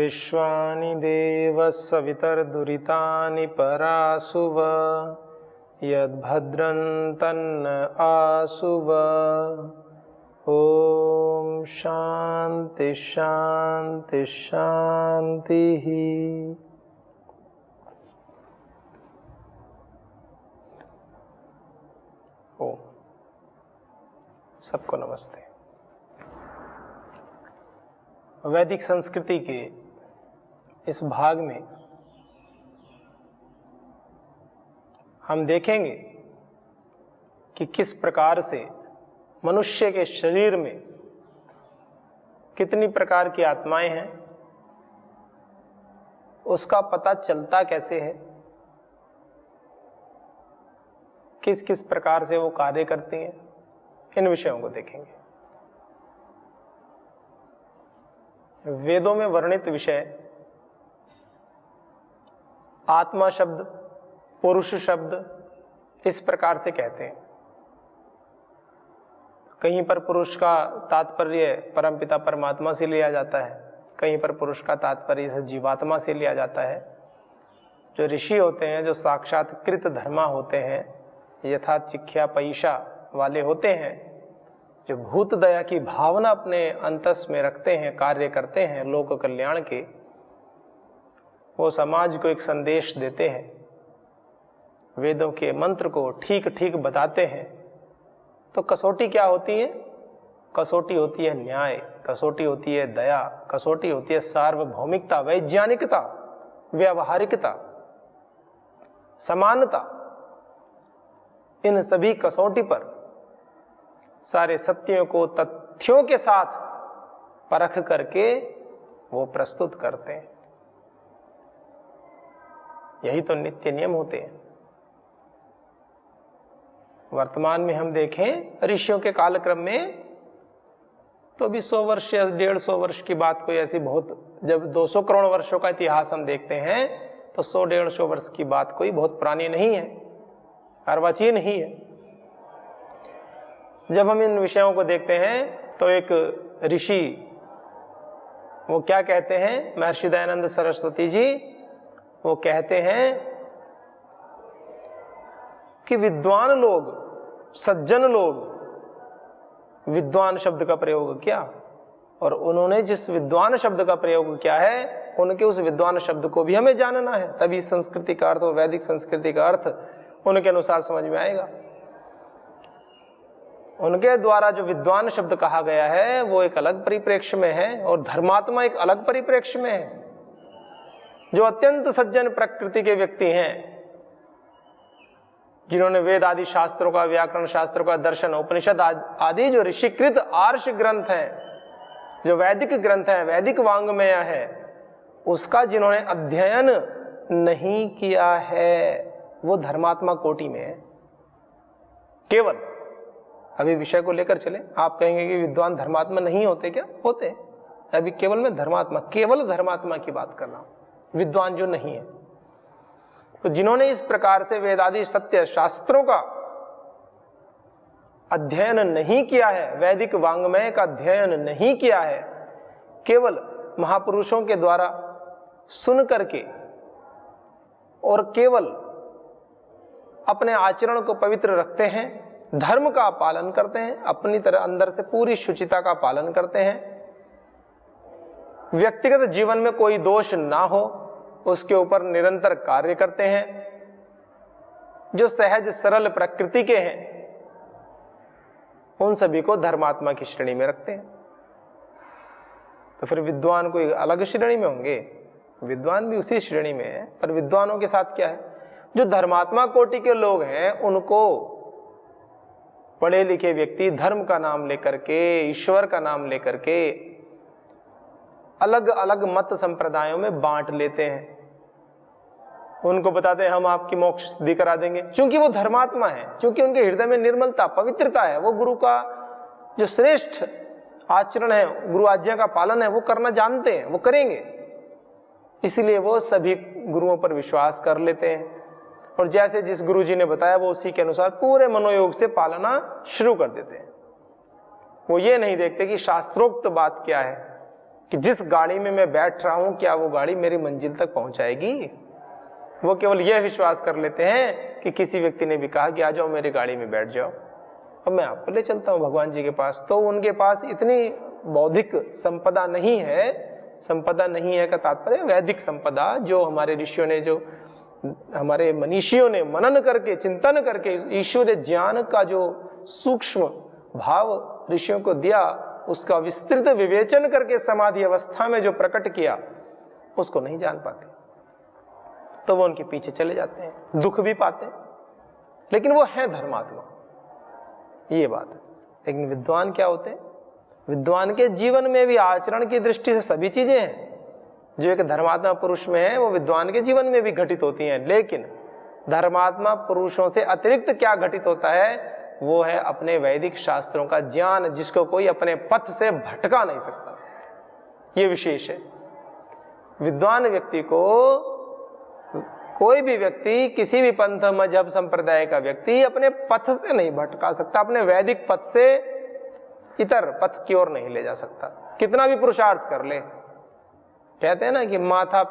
विश्वानि देव सवितर्दुरितानि परासुव यद्भद्रं तन्न आसुव। ओम शांति शांति शांति। ओम सबको नमस्ते। वैदिक संस्कृति के इस भाग में हम देखेंगे कि किस प्रकार से मनुष्य के शरीर में कितनी प्रकार की आत्माएं हैं, उसका पता चलता कैसे है, किस किस प्रकार से वो कार्य करती हैं, इन विषयों को देखेंगे। वेदों में वर्णित विषय आत्मा शब्द, पुरुष शब्द इस प्रकार से कहते हैं। कहीं पर पुरुष का तात्पर्य परमपिता परमात्मा से लिया जाता है, कहीं पर पुरुष का तात्पर्य जीवात्मा से लिया जाता है। जो ऋषि होते हैं, जो साक्षात्कृत धर्मा होते हैं, यथा चिख्या पैशा वाले होते हैं, जो भूत दया की भावना अपने अंतस में रखते हैं, कार्य करते हैं लोक कल्याण के, वो समाज को एक संदेश देते हैं, वेदों के मंत्र को ठीक ठीक बताते हैं। तो कसौटी क्या होती है? कसौटी होती है न्याय, कसौटी होती है दया, कसौटी होती है सार्वभौमिकता, वैज्ञानिकता, व्यावहारिकता, समानता। इन सभी कसौटी पर सारे सत्यों को तथ्यों के साथ परख करके वो प्रस्तुत करते हैं। यही तो नित्य नियम होते हैं। वर्तमान में हम देखें ऋषियों के कालक्रम में तो भी 100 वर्ष या 150 वर्ष की बात कोई ऐसी बहुत, जब 200 करोड़ वर्षों का इतिहास हम देखते हैं तो 100-150 वर्ष की बात कोई बहुत पुरानी नहीं है, अर्वाचीन ही है। जब हम इन विषयों को देखते हैं तो एक ऋषि वो क्या कहते हैं, महर्षि दयानंद सरस्वती जी वो कहते हैं कि विद्वान लोग, सज्जन लोग विद्वान शब्द का प्रयोग किया, और उन्होंने जिस विद्वान शब्द का प्रयोग किया है उनके उस विद्वान शब्द को भी हमें जानना है, तभी संस्कृति का अर्थ और वैदिक संस्कृति का अर्थ उनके अनुसार समझ में आएगा। उनके द्वारा जो विद्वान शब्द कहा गया है वो एक अलग परिप्रेक्ष्य में है, और धर्मात्मा एक अलग परिप्रेक्ष्य में है। जो अत्यंत सज्जन प्रकृति के व्यक्ति हैं, जिन्होंने वेद आदि शास्त्रों का, व्याकरण शास्त्रों का, दर्शन, उपनिषद आदि जो ऋषिकृत आर्ष ग्रंथ हैं, जो वैदिक ग्रंथ है, वैदिक वांग्मय है, उसका जिन्होंने अध्ययन नहीं किया है वो धर्मात्मा कोटि में है। केवल अभी विषय को लेकर चले, आप कहेंगे कि विद्वान धर्मात्मा नहीं होते क्या? होते हैं। अभी केवल मैं धर्मात्मा, केवल धर्मात्मा की बात कर रहा हूं, विद्वान जो नहीं है। तो जिन्होंने इस प्रकार से वेदादि सत्य शास्त्रों का अध्ययन नहीं किया है, वैदिक वांग्मय का अध्ययन नहीं किया है, केवल महापुरुषों के द्वारा सुन करके और केवल अपने आचरण को पवित्र रखते हैं, धर्म का पालन करते हैं, अपनी तरह अंदर से पूरी शुचिता का पालन करते हैं, व्यक्तिगत जीवन में कोई दोष ना हो उसके ऊपर निरंतर कार्य करते हैं, जो सहज सरल प्रकृति के हैं, उन सभी को धर्मात्मा की श्रेणी में रखते हैं। तो फिर विद्वान कोई अलग श्रेणी में होंगे? विद्वान भी उसी श्रेणी में है, पर विद्वानों के साथ क्या है? जो धर्मात्मा कोटि के लोग हैं उनको पढ़े लिखे व्यक्ति धर्म का नाम लेकर के, ईश्वर का नाम लेकर के अलग अलग मत संप्रदायों में बांट लेते हैं। उनको बताते हैं हम आपकी मोक्ष सिद्धि करा देंगे, क्योंकि वो धर्मात्मा है, क्योंकि उनके हृदय में निर्मलता, पवित्रता है, वो गुरु का जो श्रेष्ठ आचरण है, गुरु आज्ञा का पालन है, वो करना जानते हैं, वो करेंगे। इसलिए वो सभी गुरुओं पर विश्वास कर लेते हैं, और जैसे जिस गुरु जी ने बताया वो उसी के अनुसार पूरे मनोयोग से पालना शुरू कर देते हैं। वो ये नहीं देखते कि शास्त्रोक्त बात क्या है, कि जिस गाड़ी में मैं बैठ रहा हूं क्या वो गाड़ी मेरी मंजिल तक पहुंचाएगी। वो केवल यह विश्वास कर लेते हैं कि किसी व्यक्ति ने भी कहा कि आ जाओ मेरी गाड़ी में बैठ जाओ और मैं आपको ले चलता हूं भगवान जी के पास। तो उनके पास इतनी बौद्धिक संपदा नहीं है, संपदा नहीं है का तात्पर्य वैदिक संपदा, जो हमारे ऋषियों ने, जो हमारे मनीषियों ने मनन करके चिंतन करके ईश्वरीय ज्ञान का जो सूक्ष्म भाव ऋषियों को दिया, उसका विस्तृत विवेचन करके समाधि अवस्था में जो प्रकट किया, उसको नहीं जान पाते, तो वो उनके पीछे चले जाते हैं, दुख भी पाते हैं, लेकिन वो है धर्मात्मा, ये बात है। लेकिन विद्वान क्या होते हैं? विद्वान के जीवन में भी आचरण की दृष्टि से सभी चीजें हैं जो एक धर्मात्मा पुरुष में है, वो विद्वान के जीवन में भी घटित होती हैं। लेकिन धर्मात्मा पुरुषों से अतिरिक्त क्या घटित होता है? वो है अपने वैदिक शास्त्रों का ज्ञान, जिसको कोई अपने पथ से भटका नहीं सकता। ये विशेष है। विद्वान व्यक्ति को कोई भी व्यक्ति, किसी भी पंथ मजहब संप्रदाय का व्यक्ति अपने पथ से नहीं भटका सकता, अपने वैदिक पथ से इतर पथ की ओर नहीं ले जा सकता, कितना भी पुरुषार्थ कर ले। कहते हैं ना कि माथा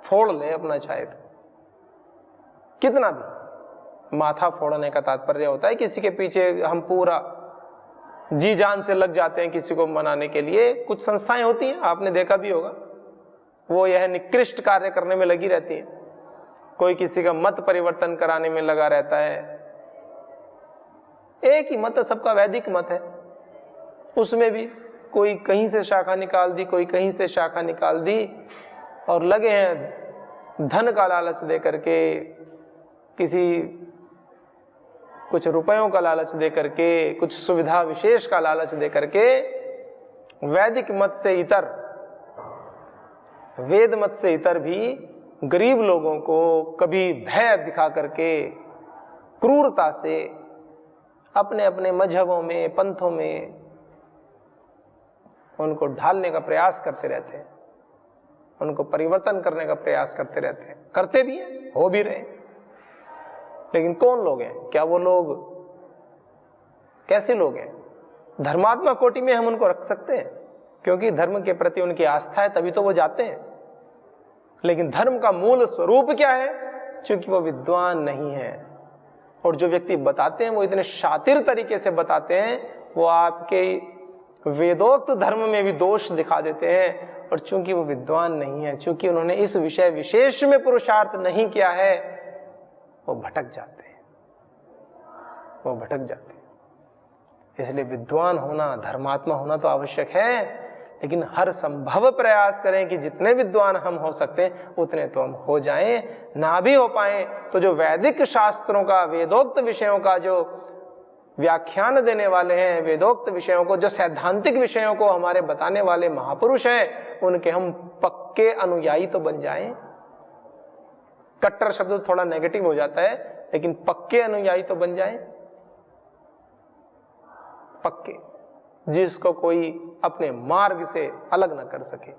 फोड़ ले अपना चाहे तो, कितना भी। माथा फोड़ने का तात्पर्य होता है किसी के पीछे हम पूरा जी जान से लग जाते हैं किसी को मनाने के लिए। कुछ संस्थाएं होती हैं, आपने देखा भी होगा, वो यह निकृष्ट कार्य करने में लगी रहती है। कोई किसी का मत परिवर्तन कराने में लगा रहता है। एक ही मत, सबका वैदिक मत है, उसमें भी कोई कहीं से शाखा निकाल दी, कोई कहीं से शाखा निकाल दी, और लगे हैं धन का लालच दे करके, किसी कुछ रुपयों का लालच दे करके, कुछ सुविधा विशेष का लालच दे करके वैदिक मत से इतर, वेद मत से इतर भी गरीब लोगों को कभी भय दिखा करके क्रूरता से अपने अपने मजहबों में, पंथों में उनको ढालने का प्रयास करते रहते हैं, उनको परिवर्तन करने का प्रयास करते रहते हैं, करते भी हैं, हो भी रहे हैं। लेकिन कौन लोग हैं? क्या वो लोग कैसे लोग हैं? धर्मात्मा कोटि में हम उनको रख सकते हैं, क्योंकि धर्म के प्रति उनकी आस्था है, तभी तो वो जाते हैं। लेकिन धर्म का मूल स्वरूप क्या है? क्योंकि वो विद्वान नहीं है, और जो व्यक्ति बताते हैं वो इतने शातिर तरीके से बताते हैं, वो आपके वेदोक्त धर्म में भी दोष दिखा देते हैं। और चूंकि वो विद्वान नहीं है, चूंकि उन्होंने इस विषय विशेष में पुरुषार्थ नहीं किया है, वो भटक जाते हैं, वो भटक जाते हैं। इसलिए विद्वान होना, धर्मात्मा होना तो आवश्यक है, लेकिन हर संभव प्रयास करें कि जितने विद्वान हम हो सकते हैं उतने तो हम हो जाएं। ना भी हो पाए तो जो वैदिक शास्त्रों का, वेदोक्त विषयों का जो व्याख्यान देने वाले हैं, वेदोक्त विषयों को, जो सैद्धांतिक विषयों को हमारे बताने वाले महापुरुष हैं, उनके हम पक्के अनुयायी तो बन जाएं। कट्टर शब्द थोड़ा नेगेटिव हो जाता है, लेकिन पक्के अनुयायी तो बन जाएं, पक्के, जिसको कोई अपने मार्ग से अलग ना कर सके।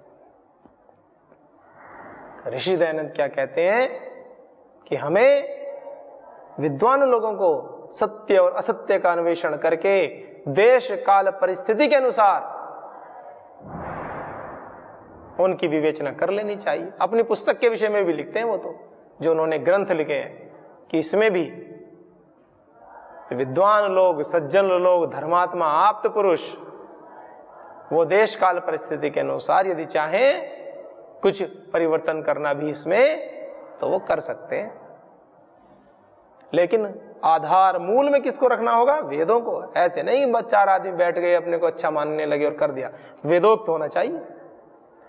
ऋषि दयानंद क्या कहते हैं कि हमें विद्वान लोगों को सत्य और असत्य का अन्वेषण करके देश काल परिस्थिति के अनुसार उनकी विवेचना कर लेनी चाहिए। अपनी पुस्तक के विषय में भी लिखते हैं वो तो, जो उन्होंने ग्रंथ लिखे हैं, कि इसमें भी विद्वान लोग, सज्जन लोग, धर्मात्मा, आप्त पुरुष, वो देश काल परिस्थिति के अनुसार यदि चाहें कुछ परिवर्तन करना भी इसमें, तो वो कर सकते हैं। लेकिन आधार मूल में किसको रखना होगा? वेदों को। ऐसे नहीं बस चार आदमी बैठ गए, अपने को अच्छा मानने लगे और कर दिया। वेदोक्त होना चाहिए,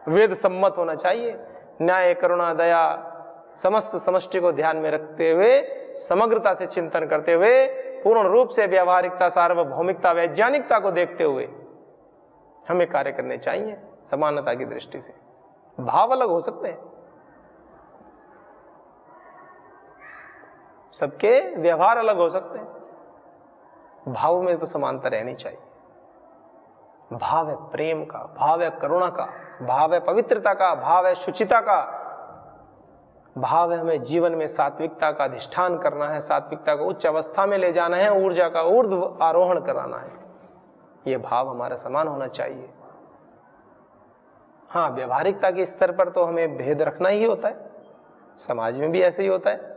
वेद सम्मत होना चाहिए। न्याय, करुणा, दया, समस्त समष्टि को ध्यान में रखते हुए, समग्रता से चिंतन करते हुए, पूर्ण रूप से व्यावहारिकता, सार्वभौमिकता, वैज्ञानिकता को देखते हुए हमें कार्य करने चाहिए समानता की दृष्टि से। भाव अलग हो सकते हैं, सबके व्यवहार अलग हो सकते हैं, भाव में तो समानता रहनी चाहिए। भाव है प्रेम का, भाव है करुणा का, भाव है पवित्रता का, भाव है शुचिता का, भाव है हमें जीवन में सात्विकता का अधिष्ठान करना है, सात्विकता को उच्च अवस्था में ले जाना है, ऊर्जा का ऊर्ध्व आरोहण कराना है। यह भाव हमारा समान होना चाहिए। हाँ, व्यवहारिकता के स्तर पर तो हमें भेद रखना ही होता है, समाज में भी ऐसे ही होता है।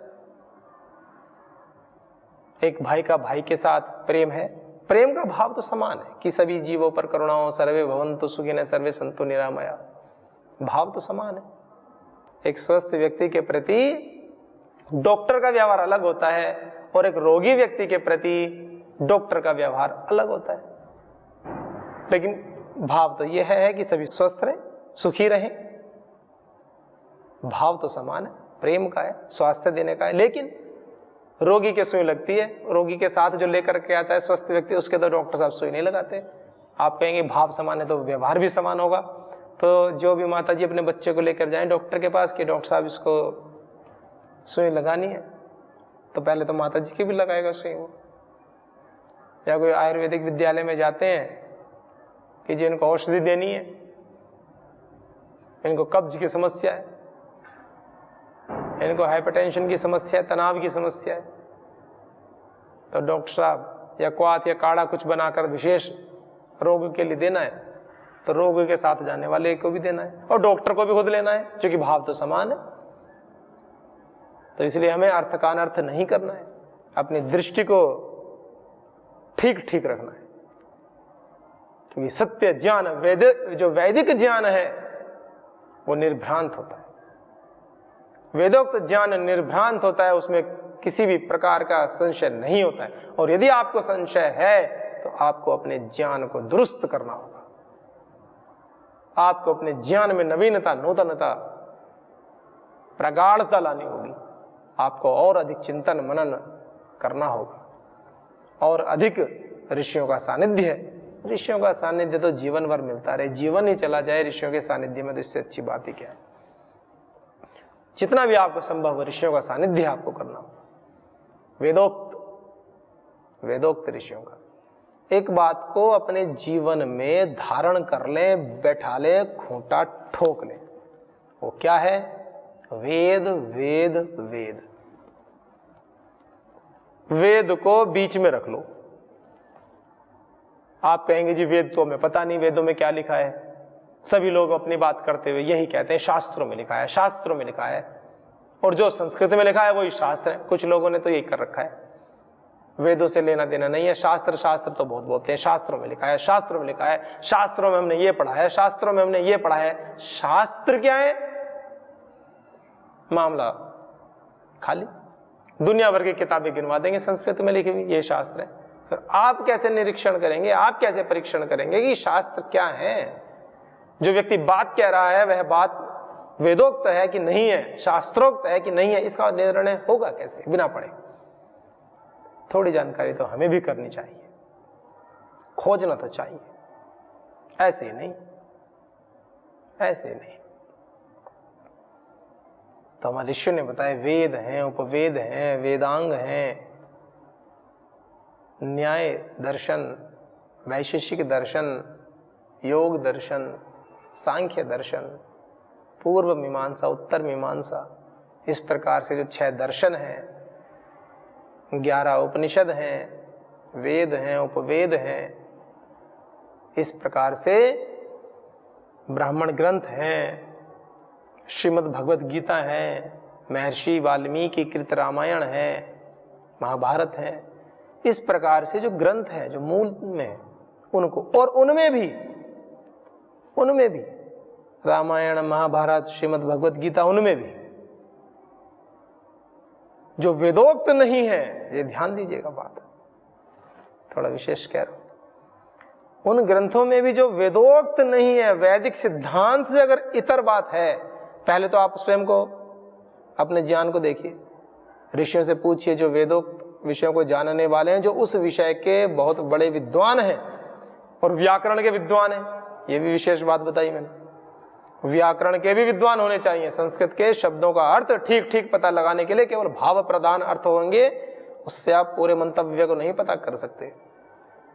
एक भाई का भाई के साथ प्रेम है, प्रेम का भाव तो समान है कि सभी जीवों पर करुणा हो, सर्वे भवन्तु सुखिनः सर्वे सन्तु निरामया, भाव तो समान है। एक स्वस्थ व्यक्ति के प्रति डॉक्टर का व्यवहार अलग होता है और एक रोगी व्यक्ति के प्रति डॉक्टर का व्यवहार अलग होता है, लेकिन भाव तो यह है कि सभी स्वस्थ रहें, सुखी रहें। भाव तो समान है, प्रेम का है, स्वास्थ्य देने का है। लेकिन रोगी के सुई लगती है, रोगी के साथ जो लेकर के आता है स्वस्थ व्यक्ति, उसके तो डॉक्टर साहब सुई नहीं लगाते। आप कहेंगे भाव समान है तो व्यवहार भी समान होगा। तो जो भी माता जी अपने बच्चे को लेकर जाएं डॉक्टर के पास कि डॉक्टर साहब इसको सुई लगानी है, तो पहले तो माता जी की भी लगाएगा सुई वो। या कोई आयुर्वेदिक विद्यालय में जाते हैं कि जिनको औषधि देनी है, इनको कब्ज की समस्या है, इनको हाइपरटेंशन की समस्या है, तनाव की समस्या है, तो डॉक्टर साहब या क्वाथ या काढ़ा कुछ बनाकर विशेष रोग के लिए देना है, तो रोग के साथ जाने वाले को भी देना है और डॉक्टर को भी खुद लेना है, क्योंकि भाव तो समान है। तो इसलिए हमें अर्थ का अनर्थ नहीं करना है, अपनी दृष्टि को ठीक ठीक रखना है, क्योंकि सत्य ज्ञान जो वैदिक ज्ञान है वो निर्भ्रांत होता है। वेदोक्त ज्ञान निर्भ्रांत होता है, उसमें किसी भी प्रकार का संशय नहीं होता है। और यदि आपको संशय है तो आपको अपने ज्ञान को दुरुस्त करना होगा, आपको अपने ज्ञान में नवीनता, नूतनता, प्रगाढ़ता लानी होगी, आपको और अधिक चिंतन मनन करना होगा, और अधिक ऋषियों का सानिध्य है। ऋषियों का सानिध्य तो जीवन भर मिलता रहे, जीवन ही चला जाए ऋषियों के सानिध्य में, तो इससे अच्छी बात ही क्या है। जितना भी आपको संभव हो ऋषियों का सानिध्य आपको करना हो, वेदोक्त ऋषियों का। एक बात को अपने जीवन में धारण कर ले, बैठा ले, खूंटा ठोक ले, वो क्या है? वेद वेद वेद। वेद को बीच में रख लो। आप कहेंगे जी वेद तो हमें पता नहीं, वेदों में क्या लिखा है। सभी लोग अपनी बात करते हुए यही कहते हैं शास्त्रों में लिखा है, शास्त्रों में लिखा है, और जो संस्कृत में लिखा है वही शास्त्र है। कुछ लोगों ने तो यही कर रखा है, वेदों से लेना देना नहीं है, शास्त्र शास्त्र तो बहुत बोलते हैं, शास्त्रों में लिखा है, शास्त्रों में लिखा है, शास्त्रों में हमने ये पढ़ा है, शास्त्रों में हमने ये पढ़ा है। शास्त्र क्या है? मामला खाली, दुनिया भर की किताबें गिनवा देंगे संस्कृत में लिखी हुई, ये शास्त्र है। फिर आप कैसे निरीक्षण करेंगे, आप कैसे परीक्षण करेंगे कि शास्त्र क्या है? जो व्यक्ति बात कह रहा है वह बात वेदोक्त है कि नहीं है, शास्त्रोक्त है कि नहीं है, इसका निर्णय होगा कैसे बिना पढ़े? थोड़ी जानकारी तो हमें भी करनी चाहिए, खोजना तो चाहिए, ऐसे ही नहीं, ऐसे ही नहीं। तो हमारे ऋषि ने बताया वेद हैं, उपवेद हैं, वेदांग हैं, न्याय दर्शन, वैशेषिक दर्शन, योग दर्शन, सांख्य दर्शन, पूर्व मीमांसा, उत्तर मीमांसा, इस प्रकार से जो 6 दर्शन हैं, 11 उपनिषद हैं, वेद हैं, उपवेद हैं, इस प्रकार से ब्राह्मण ग्रंथ हैं, श्रीमद् भगवद गीता है, महर्षि वाल्मीकि कृत रामायण है, महाभारत है। इस प्रकार से जो ग्रंथ हैं जो मूल में उनको, और उनमें भी रामायण, महाभारत, श्रीमद् भगवद गीता, उनमें भी जो वेदोक्त नहीं है, ये ध्यान दीजिएगा, बात थोड़ा विशेष कह रहा हूं, उन ग्रंथों में भी जो वेदोक्त नहीं है, वैदिक सिद्धांत से अगर इतर बात है, पहले तो आप स्वयं को, अपने ज्ञान को देखिए, ऋषियों से पूछिए जो वेदोक्त विषयों को जानने वाले हैं, जो उस विषय के बहुत बड़े विद्वान हैं और व्याकरण के विद्वान हैं। ये भी विशेष बात बताई मैंने, व्याकरण के भी विद्वान होने चाहिए। संस्कृत के शब्दों का अर्थ ठीक ठीक पता लगाने के लिए केवल भाव प्रदान अर्थ होंगे, उससे आप पूरे मंतव्य को नहीं पता कर सकते।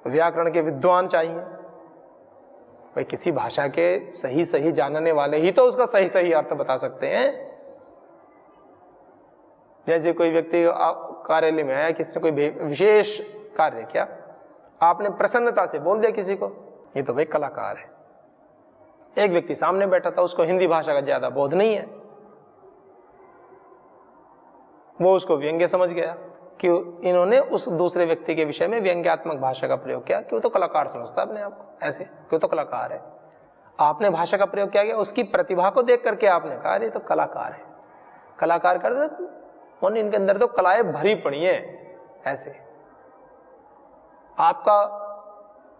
व्याकरण के विद्वान चाहिए। भाई किसी भाषा के सही सही जानने वाले ही तो उसका सही सही अर्थ बता सकते हैं। जैसे कोई व्यक्ति कार्यालय में आया, किसी ने कोई विशेष कार्य किया, आपने प्रसन्नता से बोल दिया किसी को, ये तो भाई कलाकार है, एक व्यक्ति सामने बैठा था, उसको हिंदी भाषा का ज्यादा बोध नहीं है, वो उसको व्यंग्य समझ गया कि इन्होंने उस दूसरे व्यक्ति के विषय में व्यंग्यात्मक भाषा का प्रयोग किया कि वो तो कलाकार समझता है अपने आप को, ऐसे कि वो तो कलाकार है। आपने भाषा का प्रयोग किया गया, उसकी प्रतिभा को देख करके आपने कहा ये तो कलाकार है, कलाकार कर दे, इनके अंदर तो कलाएं भरी पड़ी है। ऐसे आपका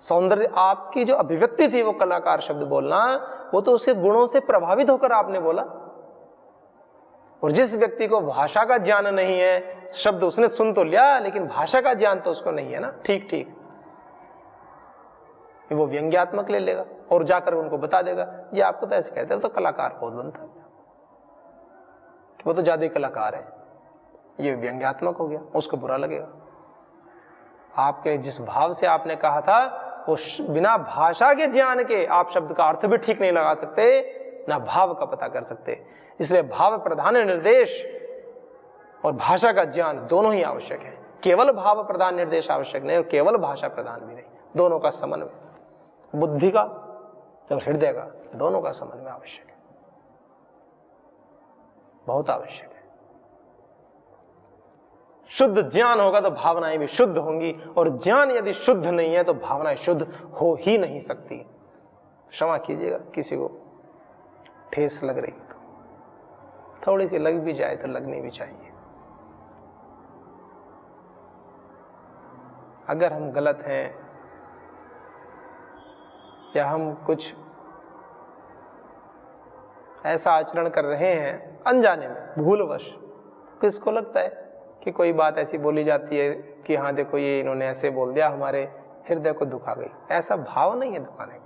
सौंदर्य, आपकी जो अभिव्यक्ति थी वो कलाकार शब्द बोलना, वो तो उसके गुणों से प्रभावित होकर आपने बोला। और जिस व्यक्ति को भाषा का ज्ञान नहीं है, शब्द उसने सुन तो लिया लेकिन भाषा का ज्ञान तो उसको नहीं है ना, ठीक ठीक, वो व्यंग्यात्मक ले लेगा और जाकर उनको बता देगा जी आपको तो ऐसे कहते हैं, तो कलाकार बहुत बनता है कि वो तो ज्यादा कलाकार है, ये व्यंग्यात्मक हो गया, उसको बुरा लगेगा। आपके जिस भाव से आपने कहा था वो बिना भाषा के ज्ञान के आप शब्द का अर्थ भी ठीक नहीं लगा सकते, ना भाव का पता कर सकते। इसलिए भाव प्रधान निर्देश और भाषा का ज्ञान दोनों ही आवश्यक है। केवल भाव प्रधान निर्देश आवश्यक नहीं और केवल भाषा प्रधान भी नहीं, दोनों का समन्वय, बुद्धि का और हृदय का, दोनों का समन्वय आवश्यक है, बहुत आवश्यक है। शुद्ध ज्ञान होगा तो भावनाएं भी शुद्ध होंगी, और ज्ञान यदि शुद्ध नहीं है तो भावनाएं शुद्ध हो ही नहीं सकती। क्षमा कीजिएगा, किसी को ठेस लग रही है तो थोड़ी सी लग भी जाए तो लगनी भी चाहिए। अगर हम गलत हैं या हम कुछ ऐसा आचरण कर रहे हैं अनजाने में, भूलवश, किसको लगता है कि कोई बात ऐसी बोली जाती है कि हाँ देखो ये इन्होंने ऐसे बोल दिया, हमारे हृदय को दुखा गई, ऐसा भाव नहीं है दुखाने का।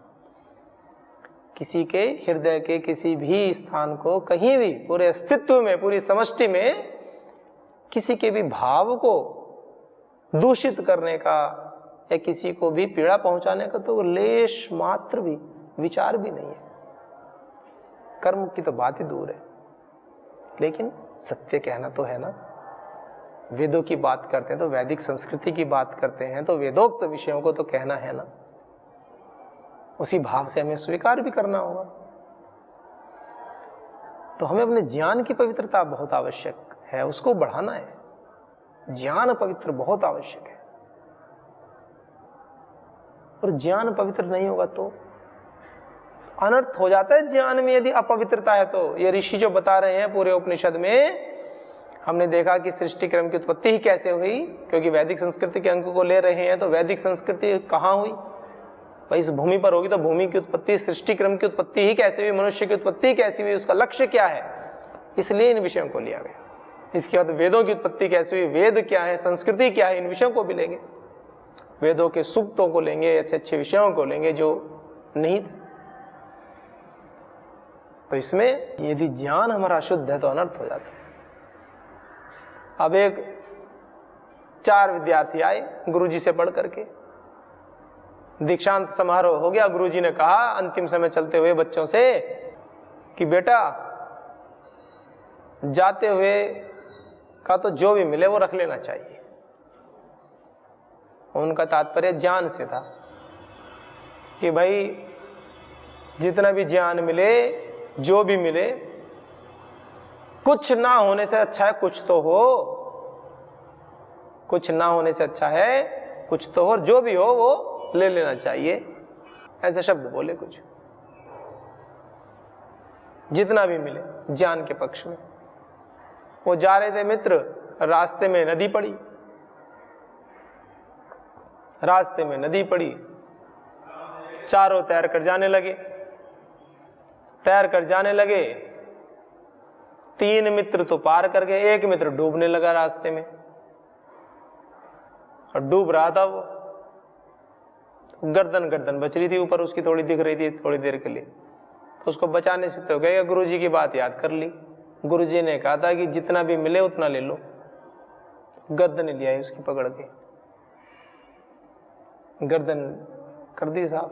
किसी के हृदय के किसी भी स्थान को कहीं भी, पूरे अस्तित्व में, पूरी समष्टि में किसी के भी भाव को दूषित करने का या किसी को भी पीड़ा पहुंचाने का तो लेश मात्र भी विचार भी नहीं है। कर्म की तो बात ही दूर है, लेकिन सत्य कहना तो है ना। वेदों की बात करते हैं तो वैदिक संस्कृति की बात करते हैं तो वेदोक्त विषयों को तो कहना है ना, उसी भाव से हमें स्वीकार भी करना होगा। तो हमें अपने ज्ञान की पवित्रता बहुत आवश्यक है, उसको बढ़ाना है। ज्ञान पवित्र बहुत आवश्यक है, और ज्ञान पवित्र नहीं होगा तो अनर्थ हो जाता है। ज्ञान में यदि अपवित्रता है तो ये ऋषि जो बता रहे हैं पूरे उपनिषद में, हमने देखा कि सृष्टि क्रम की उत्पत्ति ही कैसे हुई, क्योंकि वैदिक संस्कृति के अंक को ले रहे हैं तो वैदिक संस्कृति कहाँ हुई भाई, इस भूमि पर होगी तो भूमि की उत्पत्ति, सृष्टि क्रम की उत्पत्ति ही कैसे हुई, मनुष्य की उत्पत्ति कैसी हुई, उसका लक्ष्य क्या है, इसलिए इन विषयों को लिया गया। इसके बाद वेदों की उत्पत्ति कैसे हुई, वेद क्या है, संस्कृति क्या है, इन विषयों को भी लेंगे। वेदों के सूक्तों को लेंगे, अच्छे अच्छे विषयों को लेंगे जो नहीं थे। तो इसमें यदि ज्ञान हमारा शुद्ध है तो अनर्थ हो जाता है। अब एक 4 विद्यार्थी आए गुरुजी से पढ़ करके, दीक्षांत समारोह हो गया। गुरुजी ने कहा अंतिम समय चलते हुए बच्चों से कि बेटा जाते हुए का तो जो भी मिले वो रख लेना चाहिए। उनका तात्पर्य ज्ञान से था कि भाई जितना भी ज्ञान मिले, जो भी मिले, कुछ ना होने से अच्छा है कुछ तो हो, कुछ ना होने से अच्छा है कुछ तो हो, जो भी हो वो ले लेना चाहिए। ऐसे शब्द बोले कुछ, जितना भी मिले ज्ञान के पक्ष में। वो जा रहे थे मित्र, रास्ते में नदी पड़ी, रास्ते में नदी पड़ी, चारों तैर कर जाने लगे, तैर कर जाने लगे। 3 मित्र तो पार कर गए, एक मित्र डूबने लगा रास्ते में, और डूब रहा था वो, गर्दन बच रही थी ऊपर उसकी, थोड़ी दिख रही थी थोड़ी देर के लिए, तो उसको बचाने से तो गया, गुरुजी की बात याद कर ली। गुरुजी ने कहा था कि जितना भी मिले उतना ले लो, गर्दन लिया उसकी पकड़ के, गर्दन कर दी साफ।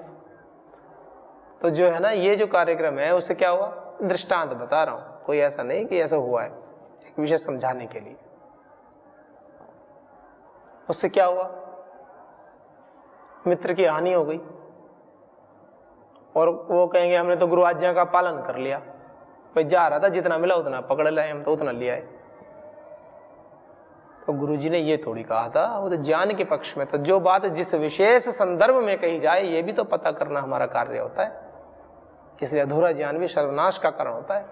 तो जो है ना, ये जो कार्यक्रम है उससे क्या हुआ, दृष्टांत बता रहा हूं, कोई ऐसा नहीं कि ऐसा हुआ है, एक विषय समझाने के लिए। उससे क्या हुआ, मित्र की हानि हो गई, और वो कहेंगे हमने तो गुरु आज्ञा का पालन कर लिया, भाई जा रहा था जितना मिला उतना पकड़ लाए, हम तो उतना लिया है। तो गुरु जी ने ये थोड़ी कहा था, वो तो ज्ञान के पक्ष में था। जो बात जिस विशेष संदर्भ में कही जाए ये भी तो पता करना हमारा कार्य होता है, इसलिए अधूरा ज्ञान भी सर्वनाश का कारण होता है।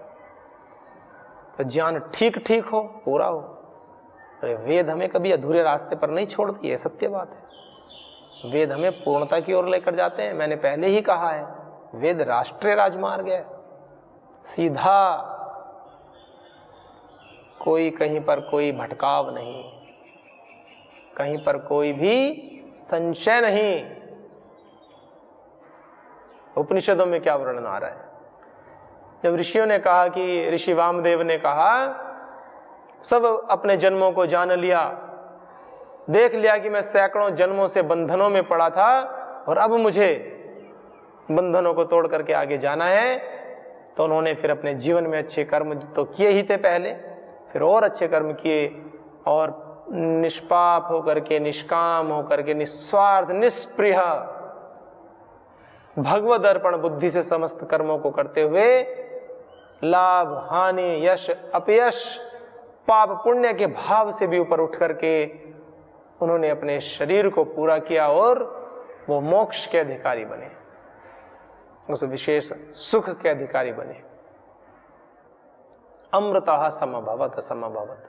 तो ज्ञान ठीक ठीक हो, पूरा हो। अरे वेद हमें कभी अधूरे रास्ते पर नहीं छोड़ती है, सत्य बात है। वेद हमें पूर्णता की ओर लेकर जाते हैं। मैंने पहले ही कहा है, वेद राष्ट्रीय राजमार्ग है, सीधा, कोई कहीं पर कोई भटकाव नहीं, कहीं पर कोई भी संशय नहीं। उपनिषदों में क्या वर्णन आ रहा है? जब ऋषियों ने कहा कि ऋषि वामदेव ने कहा सब अपने जन्मों को जान लिया, देख लिया कि मैं सैकड़ों जन्मों से बंधनों में पड़ा था और अब मुझे बंधनों को तोड़ करके आगे जाना है, तो उन्होंने फिर अपने जीवन में अच्छे कर्म तो किए ही थे पहले, फिर और अच्छे कर्म किए और निष्पाप होकर के, निष्काम होकर के, निस्वार्थ, निष्प्रिय, भगवद अर्पण बुद्धि से समस्त कर्मों को करते हुए लाभ, हानि, यश, अपयश, पाप पुण्य के भाव से भी ऊपर उठ करके उन्होंने अपने शरीर को पूरा किया और वो मोक्ष के अधिकारी बने, उस विशेष सुख के अधिकारी बने। अमृतः समभवत समभवत,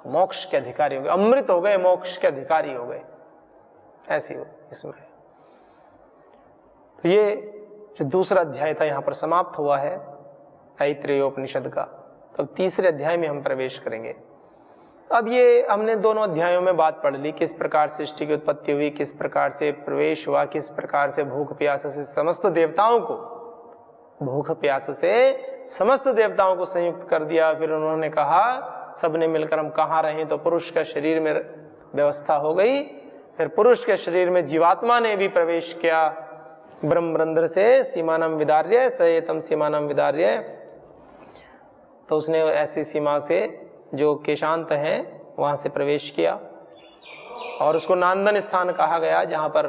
मोक्ष के अधिकारी हो गए, अमृत हो गए, मोक्ष के अधिकारी हो गए, ऐसी हो इसमें। तो ये जो दूसरा अध्याय था यहाँ पर समाप्त हुआ है ऐत्रेयोपनिषद का। तो तीसरे अध्याय में हम प्रवेश करेंगे। अब ये हमने दोनों अध्यायों में बात पढ़ ली, किस प्रकार सृष्टि की उत्पत्ति हुई, किस प्रकार से प्रवेश हुआ, किस प्रकार से भूख प्यास से समस्त देवताओं को, भूख प्यास से समस्त देवताओं को संयुक्त कर दिया। फिर उन्होंने कहा सबने मिलकर हम कहाँ रहे, तो पुरुष का शरीर में व्यवस्था हो गई। फिर पुरुष के शरीर में जीवात्मा ने भी प्रवेश किया, ब्रह्मरंध्र से सीमानम विदार्य सयेतम सीमानम विदार्य। तो उसने ऐसी सीमा से जो केशांत है वहाँ से प्रवेश किया और उसको नांदन स्थान कहा गया, जहाँ पर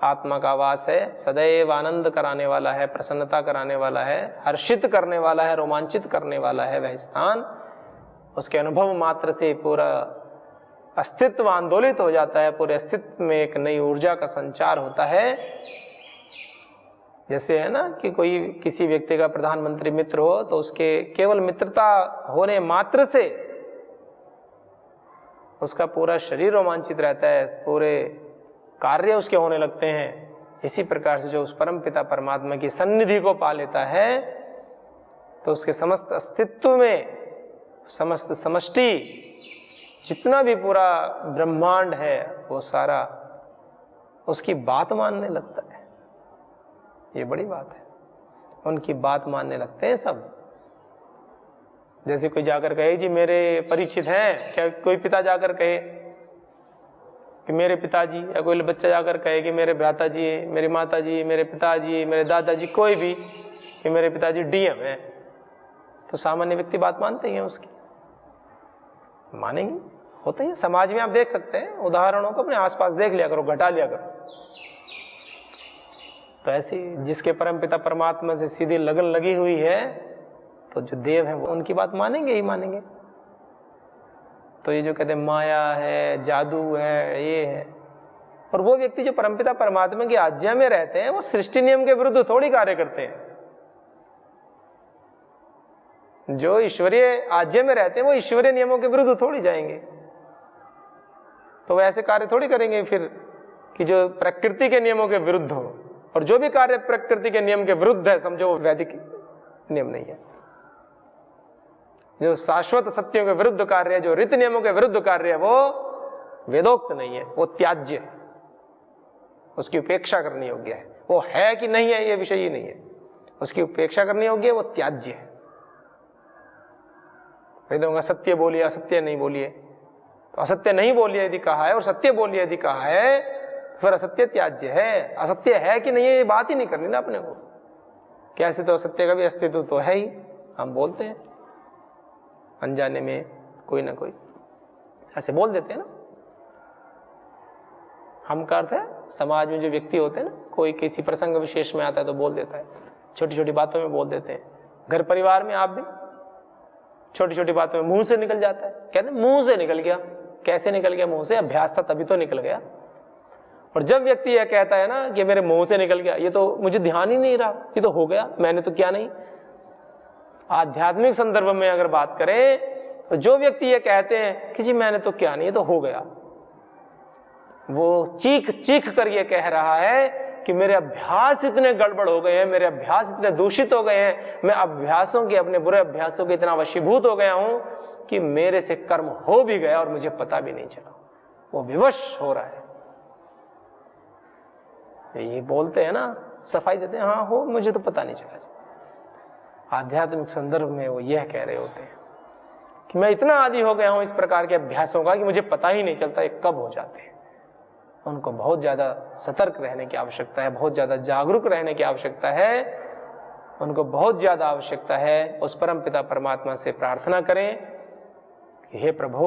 आत्मा का वास है, सदैव आनंद कराने वाला है, प्रसन्नता कराने वाला है, हर्षित करने वाला है, रोमांचित करने वाला है वह स्थान। उसके अनुभव मात्र से पूरा अस्तित्व आंदोलित हो जाता है, पूरे अस्तित्व में एक नई ऊर्जा का संचार होता है। जैसे है ना कि कोई किसी व्यक्ति का प्रधानमंत्री मित्र हो तो उसके केवल मित्रता होने मात्र से उसका पूरा शरीर रोमांचित रहता है, पूरे कार्य उसके होने लगते हैं। इसी प्रकार से जो उस परम पिता परमात्मा की सन्निधि को पा लेता है तो उसके समस्त अस्तित्व में, समस्त समष्टि, जितना भी पूरा ब्रह्मांड है वो सारा उसकी बात मानने लगता है। ये बड़ी बात है, उनकी बात मानने लगते हैं सब। जैसे कोई जाकर कहे जी मेरे परिचित हैं, क्या कोई पिता जाकर कहे कि मेरे पिताजी, या कोई बच्चा जाकर कहे कि मेरे भ्राता जी, मेरी माता जी, मेरे पिताजी, मेरे दादाजी, कोई भी कि मेरे पिताजी डीएम है, तो सामान्य व्यक्ति बात मानते ही हैं उसकी, मानेंगे, होता ही है। समाज में आप देख सकते हैं उदाहरणों को, अपने आसपास देख लिया करो, घटा लिया करो। तो ऐसी जिसके परम पिता परमात्मा से सीधी लगन लगी हुई है तो जो देव हैं वो उनकी बात मानेंगे ही मानेंगे। तो ये जो कहते हैं माया है, जादू है, ये है, और वो व्यक्ति जो परमपिता परमात्मा की आज्ञा में रहते हैं वो सृष्टि नियम के विरुद्ध थोड़ी कार्य करते हैं। जो ईश्वरीय आज्ञा में रहते हैं वो ईश्वरीय नियमों के विरुद्ध थोड़ी जाएंगे। तो वो ऐसे कार्य थोड़ी करेंगे फिर कि जो प्रकृति के नियमों के विरुद्ध हो, और जो भी कार्य प्रकृति के नियम के विरुद्ध है समझो वो वैदिक नियम नहीं है। जो शाश्वत सत्यों के विरुद्ध कार्य है, जो रीत नियमों के विरुद्ध कार्य है, वो वेदोक्त नहीं है, वो त्याज्य है, उसकी उपेक्षा करनी योग्य है। वो है कि नहीं है ये विषय ही नहीं है, उसकी उपेक्षा करनी योग्य है, वो त्याज्य है। वेदों का सत्य बोलिए, असत्य नहीं बोलिए। तो असत्य नहीं बोलिए यदि कहा है और सत्य बोलिए यदि कहा है, फिर असत्य त्याज्य है। असत्य है कि नहीं है ये बात ही नहीं करनी ना अपने को। कैसे, तो असत्य का भी अस्तित्व तो है ही, हम बोलते हैं अनजाने में, कोई ना कोई ऐसे बोल देते हैं ना। हम का अर्थ है समाज में जो व्यक्ति होते हैं ना, कोई किसी प्रसंग विशेष में आता है तो बोल देता है, छोटी छोटी बातों में बोल देते हैं। घर परिवार में आप भी छोटी छोटी बातों में मुंह से निकल जाता है, कहते हैं मुंह से निकल गया। कैसे निकल गया मुंह से? अभ्यास था तभी तो निकल गया। और जब व्यक्ति यह कहता है ना कि मेरे मुंह से निकल गया, ये तो मुझे ध्यान ही नहीं रहा, ये तो हो गया, मैंने तो क्या नहीं। आध्यात्मिक संदर्भ में अगर बात करें तो जो व्यक्ति ये कहते हैं कि जी मैंने तो क्या नहीं, ये तो हो गया, वो चीख चीख कर ये कह रहा है कि मेरे अभ्यास इतने गड़बड़ हो गए हैं, मेरे अभ्यास इतने दूषित हो गए हैं, मैं अभ्यासों के, अपने बुरे अभ्यासों के इतना वशीभूत हो गया हूं कि मेरे से कर्म हो भी गया और मुझे पता भी नहीं चला। वो विवश हो रहा है। ये बोलते हैं ना, सफाई देते हैं, हाँ हो, मुझे तो पता नहीं चला। आध्यात्मिक संदर्भ में वो यह कह रहे होते हैं कि मैं इतना आदी हो गया हूं इस प्रकार के अभ्यासों का कि मुझे पता ही नहीं चलता ये कब हो जाते हैं। उनको बहुत ज्यादा सतर्क रहने की आवश्यकता है, बहुत ज्यादा जागरूक रहने की आवश्यकता है, उनको बहुत ज्यादा आवश्यकता है। उस परम पिता परमात्मा से प्रार्थना करें कि हे प्रभु,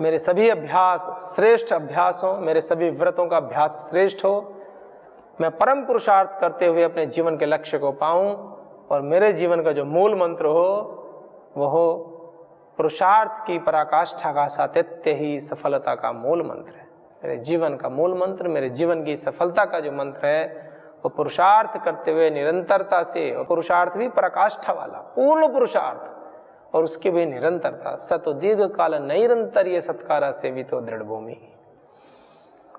मेरे सभी अभ्यास श्रेष्ठ अभ्यास हो, मेरे सभी व्रतों का अभ्यास श्रेष्ठ हो, मैं परम पुरुषार्थ करते हुए अपने जीवन के लक्ष्य को पाऊं, और मेरे जीवन का जो मूल मंत्र हो वो हो पुरुषार्थ की पराकाष्ठा का सातत्य ही सफलता का मूल मंत्र है। मेरे जीवन का मूल मंत्र, मेरे जीवन की सफलता का जो मंत्र है वो पुरुषार्थ करते हुए निरंतरता से, और पुरुषार्थ भी पराकाष्ठा वाला पूर्ण पुरुषार्थ, और उसकी भी निरंतरता। सतो दीर्घ काल निरंतर ये सत्कारा सेवितो दृढ़ भूमि।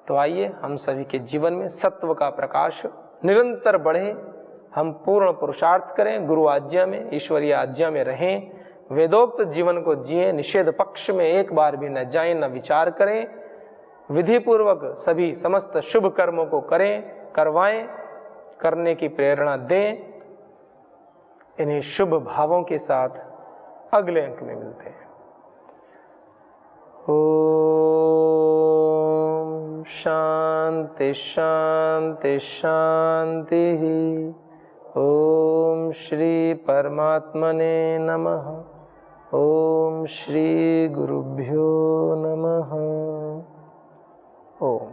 तो आइए हम सभी के जीवन में सत्व का प्रकाश निरंतर बढ़े, हम पूर्ण पुरुषार्थ करें, गुरु आज्ञा में, ईश्वरीय आज्ञा में रहें, वेदोक्त जीवन को जिए, निषेध पक्ष में एक बार भी न जाएं, न विचार करें, विधि पूर्वक सभी समस्त शुभ कर्मों को करें, करवाएं, करने की प्रेरणा दें। इन्हीं शुभ भावों के साथ अगले अंक में मिलते हैं। ओम शांति शांति शांति। ओम श्री परमात्मने नमः। ओम श्री गुरुभ्यो नमः। ओम।